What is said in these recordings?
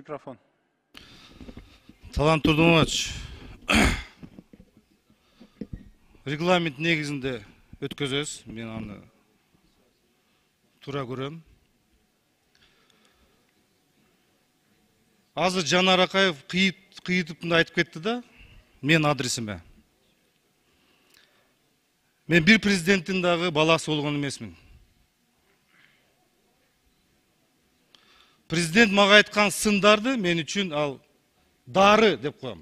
микрофон. Талант Турдумович, регламент негізінде өткізесіз, мен аны тура көрем. Азыр Жанар Акаев қиытып айтып кетті да, мен адресіме. Мен бір президенттің дағы баласы болған емесмін. Президент маға айтқан сындарды мен үшін ал дары деп қоям.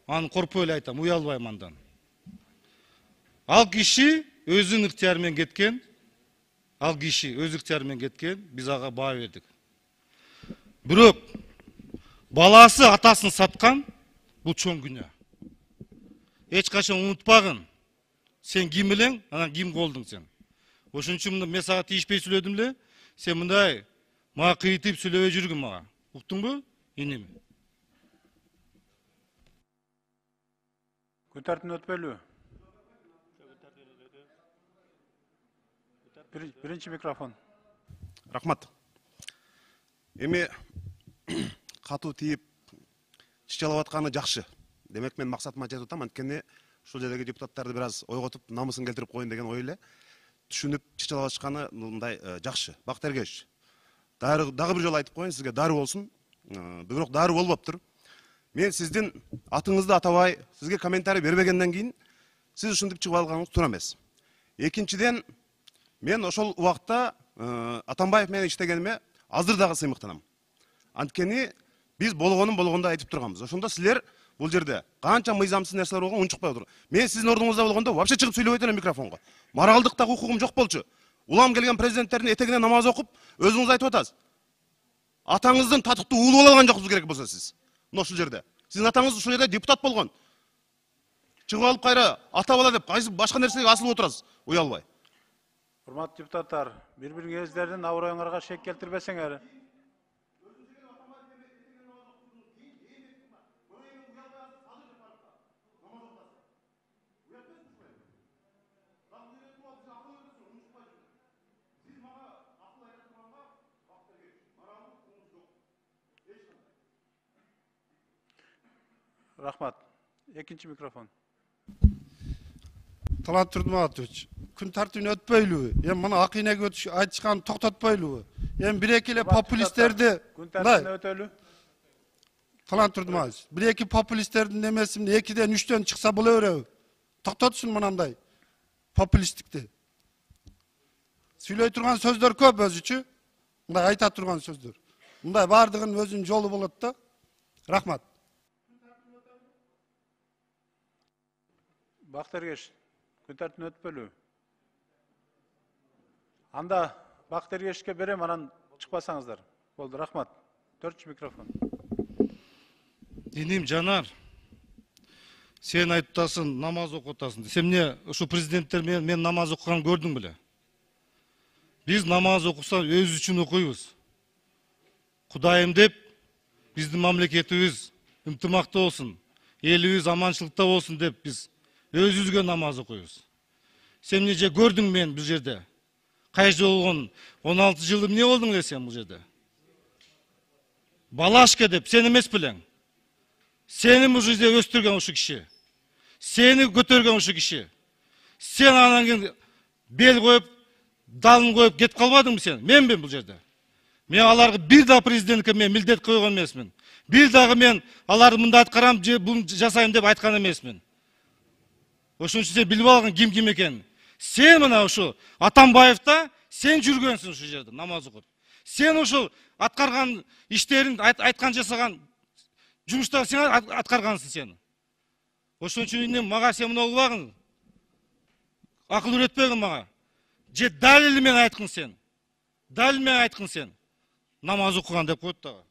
Аны қорпы өлі айтам, уялбайм андан. Ал киши өзін ықтиярмен кеткен, біз аға баа бердік. Бирок баласы атасын сатқан, бұл чоң күнә. Эч качан унутпагын. Сен ким элең, анан ким болдуң сен. Ошон үчүн мен сага тийишпей сүйлөдүм эле, сен мындай мага кыйтып сүйлөбөй жүргүн мага. Уктуңбу? Инем. Күн тартибине өтпөйлүбү? Биринчи микрофон. Рахмат. Эми катуу тийип чычалап атканы жакшы. Демек мен максатыма жетип атам, анткени ушул жердеги депутаттарды бир аз ойготуп, намысын келтирип коеюн деген ой эле. Түшүнүп чычалап атышканы мындай жакшы. Бакыт Эргешевич, дагы бир жолу айтып коеюн, сизге дары болсун. Бирок дары болбоптур. Мен сиздин атыңызды атабай, сизге комментарий бербегенден кийин сиз ушинтип чыгып алганыңыз туура эмес. Экинчиден, мен ошол убакта Атамбаев менен иштегениме азыр дагы сыймыктанам. Анткени биз болгондо айтып турганбыз. Ошондо силер бул жерде канча мыйзамсыз нерселер болгон унчукпай отуруп. Мен сиздин ордуңузда болгондо вообще чыгып сүйлөбөйт элем микрофонго. Моралдыктагы укугум жок болчу. Улам келген президенттердин этегине намаз окуп, өзүңүз айтып атасыз. Атаңыздын татыктуу уулу боло алган жоксуз керек болсо сиз. Мына ушул жерде. Сиздин атаңыз ушул жерде депутат болгон. Чыгып алып кайра ата бала деп кайсы башка нерсеге асылып отурасыз, уялбай. Урматтуу депутаттар, бири-бириңиздердин аброюңарга шек келтирбесеңер. Рахмат. Экинчи микрофон. Талант Турдумович, күн тартибине өтпөйлүбү? Эми мына акыйнеге айтышканды токтотпойлубу? Эми бир-эки эле популисттерди күн тартибине өтөлү. Талант Турдумович, бир-эки популисттердин немесинде 2-ден 3-төн чыкса боло береби? Токтотушун мынандай популисттикти. Сүйлөй турган сөздөр көп өзүчү. Мындай айта турган сөздөр. Мындай бардыгынын өзүнүн жолу болот да. Рахмат. Бакыт Эргешевич, күн тартибине өтпөйлүбү? Анда Бакыт Эргешевичке берем, анан чыкпасаңыздар. Болду, рахмат. 4-чү микрофон. Иним Жанар, сен айтып атасың, намаз окуп атасың. Сен эмне ушу президенттер мен намаз окуганын көрдүң беле? Биз намаз окусак өзүбүз үчүн окуйбуз. Кудайым деп, биздин мамлекетибиз ынтымакта болсун, элибиз аманчылыкта болсун деп биз өзүбүзгө намаз окуйбуз. Сен эмне же көрдүң мен бул жерде? Кайсы болгон 16 жылы эмне болдуң эле сен бул жерде? Балашка деп сен эмес белең? Сени бул жерде өстүргөн ушу киши. Сени көтөргөн ушу киши. Сен анан кийин бел коюп, далын коюп кетип калбадыңбы сен? Менмин бул жерде. Мен аларга бир да президентке мен милдет койгон эмесмин. Бир дагы мен аларды мындай аткарам же бул жасайм деп айткан эмесмин. Ошон үчүн сен билип алгын ким экенин. Сен мына ушу Атамбаевда сен жүргөнсүң ушу жерде намаз окуп. Сен ушул аткарган иштерин айткан жасаган жумуштарды сен аткаргансың сен. Ошон үчүн мага сен мына кылбагын. Акыл үйрөтпөгүн мага. Же далил менен айткын сен. Намаз окуган деп коет дагы.